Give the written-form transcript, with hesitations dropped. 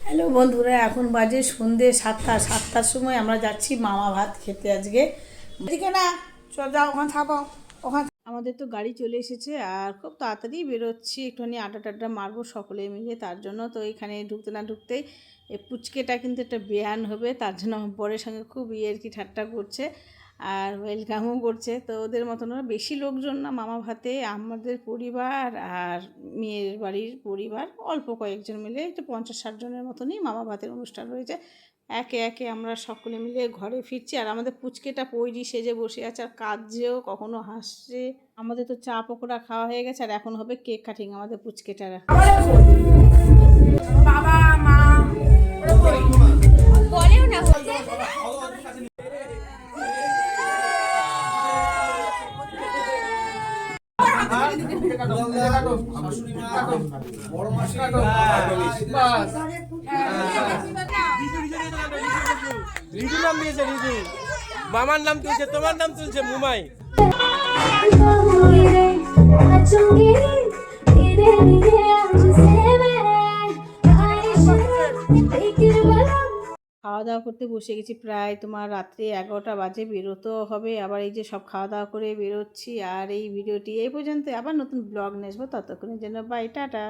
Hello বন্ধুরা, এখন বাজে সন্ধ্যে 7টার সময় আমরা যাচ্ছি মামা ভাত খেতে আজকে। এদিকে না, চল যাও ওখানে থাকো। ওখানে আমাদের তো গাড়ি চলে এসেছে আর খুব তাড়াতাড়ি বেরোচ্ছি, একটুখানি আড্ডা টাড্ডা মারবো সকলে মিলে। তার জন্য তো এখানে ঢুকতে না ঢুকতেই এই পুচকেটা কিন্তু একটা বেয়ান হবে, তার জন্য আমার বরের সঙ্গে খুব আর কি ঠাট্টা করছে আর ওয়েলকামও করছে। তো ওদের মতন ওরা বেশি লোকজন না মামা ভাতে, আমাদের পরিবার আর মেয়ের বাড়ির পরিবার অল্প কয়েকজন মিলে, একটু 50-60 জনের মতনই মামা ভাতের অনুষ্ঠান রয়েছে। একে একে আমরা সকলে মিলে ঘরে ফিরছি আর আমাদের পুচকেটা পৈরি সেজে বসে আছে আর কাঁদছেও, কখনো হাসছে। আমাদের তো চা পকোড়া খাওয়া হয়ে গেছে আর এখন হবে কেক কাটিং আমাদের পুচকেটারা। বাবা মা বলেও না রিজু নাম দিয়েছে, রিজু মামার নাম তুলছে, তোমার নাম তুলছে মুমাই। খাওয়া দাওয়া করতে বসে গেছি, প্রায় তোমার রাত্রে 11টা বাজে, বেরোতেও হবে। আবার এই যে সব খাওয়া দাওয়া করে বেরোচ্ছি। আর এই ভিডিওটি এই পর্যন্ত, আবার নতুন ব্লগ নিয়ে আসবো, ততক্ষণের জন্য বাই, টাটা।